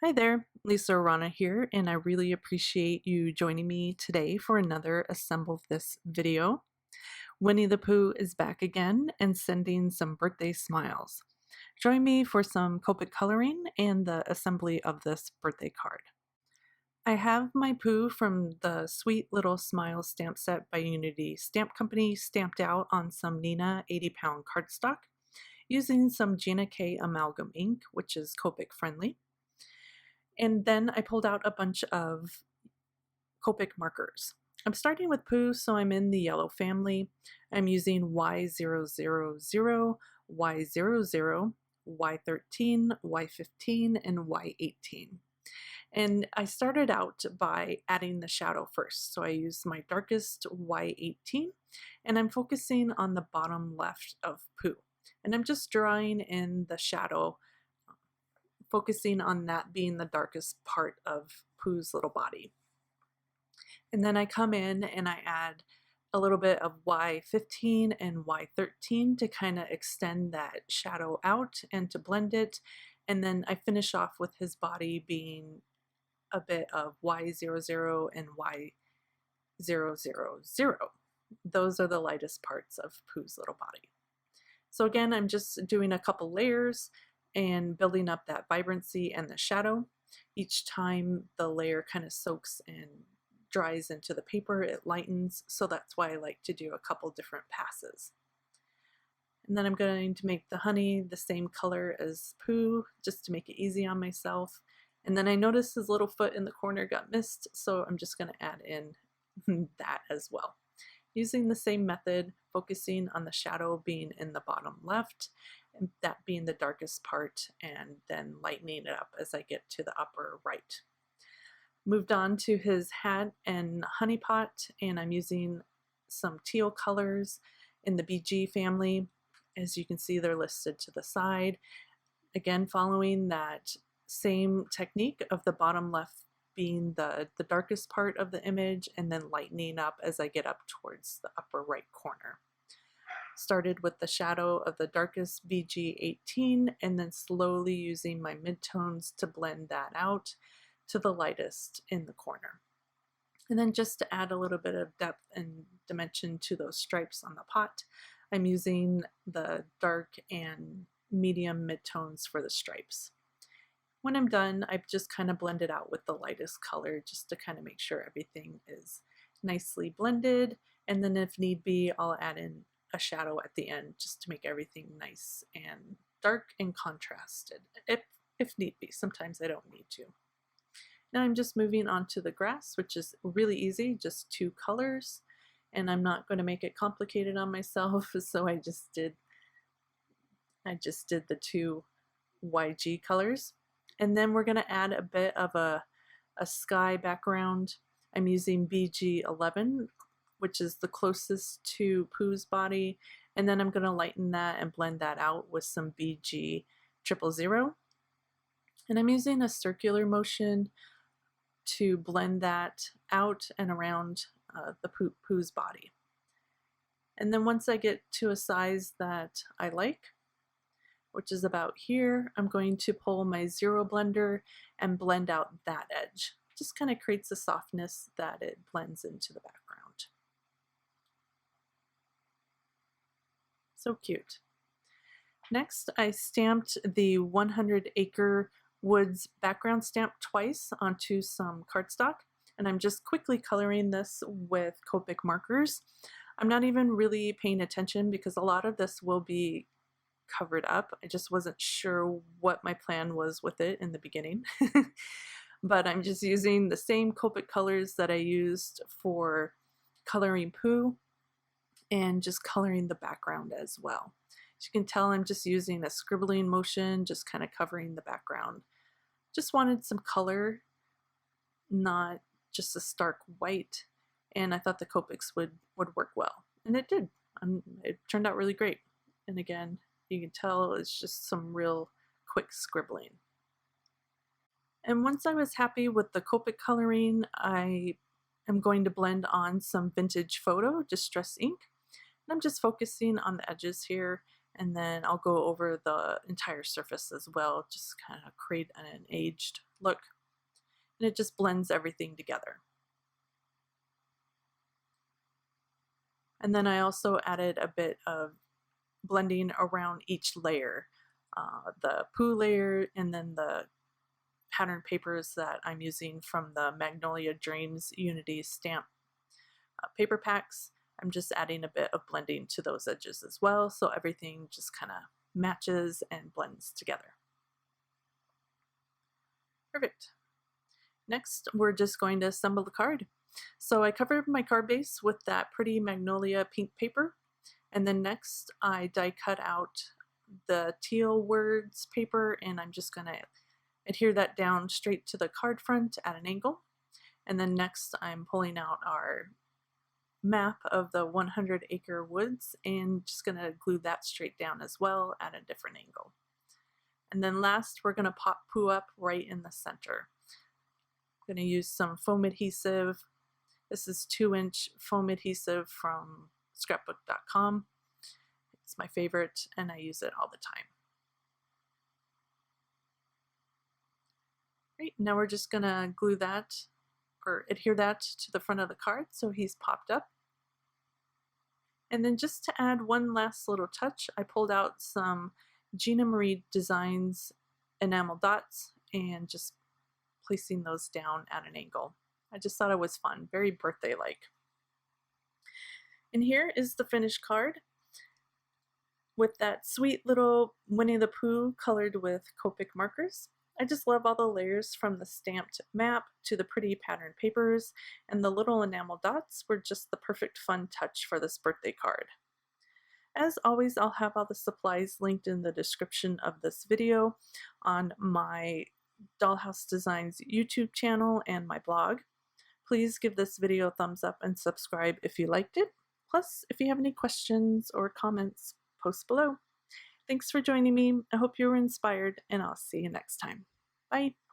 Hi there, Lisa Arana here, and I really appreciate you joining me today for another Assemble This video. Winnie the Pooh is back again and sending some birthday smiles. Join me for some Copic coloring and the assembly of this birthday card. I have my Pooh from the Sweet Little Smile stamp set by Unity Stamp Company stamped out on some Nina 80-pound cardstock using some Gina K amalgam ink, which is Copic friendly. And then I pulled out a bunch of Copic markers. I'm starting with Pooh, so I'm in the yellow family. I'm using Y000, Y00, Y13, Y15, and Y18. And I started out by adding the shadow first. So I used my darkest Y18, and I'm focusing on the bottom left of Pooh. And I'm just drawing in the shadow, focusing on that being the darkest part of Pooh's little body. And then I come in and I add a little bit of Y15 and Y13 to kind of extend that shadow out and to blend it. And then I finish off with his body being a bit of Y00 and Y000. Those are the lightest parts of Pooh's little body. So again, I'm just doing a couple layers and building up that vibrancy and the shadow. Each time the layer kind of soaks and dries into the paper, it lightens, so that's why I like to do a couple different passes. And then I'm going to make the honey the same color as Pooh, just to make it easy on myself. And then I noticed his little foot in the corner got missed, so I'm just going to add in that as well. Using the same method, focusing on the shadow being in the bottom left, and that being the darkest part, and then lightening it up as I get to the upper right. Moved on to his hat and Honeypot, and I'm using some teal colors in the BG family. As you can see, they're listed to the side. Again, following that same technique of the bottom left being the darkest part of the image, and then lightening up as I get up towards the upper right corner. Started with the shadow of the darkest BG18, and then slowly using my midtones to blend that out to the lightest in the corner. And then just to add a little bit of depth and dimension to those stripes on the pot, I'm using the dark and medium midtones for the stripes. When I'm done, I've just kind of blended out with the lightest color just to kind of make sure everything is nicely blended. And then if need be, I'll add in a shadow at the end just to make everything nice and dark and contrasted, if need be. Sometimes I don't need to. Now I'm just moving on to the grass, which is really easy, just 2 colors. And I'm not going to make it complicated on myself, so I just did the 2 YG colors. And then we're going to add a bit of a sky background. I'm using BG11, which is the closest to Pooh's body. And then I'm going to lighten that and blend that out with some BG000. And I'm using a circular motion to blend that out and around the Pooh's body. And then once I get to a size that I like, which is about here, I'm going to pull my zero blender and blend out that edge. Just kind of creates a softness that it blends into the background. So cute. Next, I stamped the 100 Acre Woods background stamp twice onto some cardstock, and I'm just quickly coloring this with Copic markers. I'm not even really paying attention because a lot of this will be covered up. I just wasn't sure what my plan was with it in the beginning. But I'm just using the same Copic colors that I used for coloring Pooh and just coloring the background as well. As you can tell, I'm just using a scribbling motion, just kind of covering the background. Just wanted some color, not just a stark white, and I thought the Copics would work well. And it did. It turned out really great. And again, you can tell it's just some real quick scribbling. And once I was happy with the Copic coloring, I am going to blend on some vintage photo distress ink. And I'm just focusing on the edges here And then I'll go over the entire surface as well, just kind of create an aged look. And it just blends everything together. And then I also added a bit of blending around each layer, the Pooh layer and then the pattern papers that I'm using from the Magnolia Dreams Unity stamp paper packs. I'm just adding a bit of blending to those edges as well, so everything just kind of matches and blends together. Perfect. Next, we're just going to assemble the card. So I covered my card base with that pretty magnolia pink paper, and then next I die cut out the teal words paper, and I'm just going to adhere that down straight to the card front at an angle. And then next I'm pulling out our map of the 100 acre woods and just going to glue that straight down as well at a different angle. And then last we're going to pop Pooh up right in the center. I'm going to use some foam adhesive. This is 2-inch foam adhesive from scrapbook.com. It's my favorite and I use it all the time. Right, now we're just going to glue that or adhere that to the front of the card so he's popped up. And then just to add one last little touch, I pulled out some Gina Marie Designs enamel dots and just placing those down at an angle. I just thought it was fun, very birthday-like. And here is the finished card with that sweet little Winnie the Pooh colored with Copic markers. I just love all the layers from the stamped map to the pretty pattern papers, and the little enamel dots were just the perfect fun touch for this birthday card. As always, I'll have all the supplies linked in the description of this video on my Dahlhouse Designs YouTube channel and my blog. Please give this video a thumbs up and subscribe if you liked it. Plus, if you have any questions or comments, post below. Thanks for joining me. I hope you were inspired, and I'll see you next time. Bye.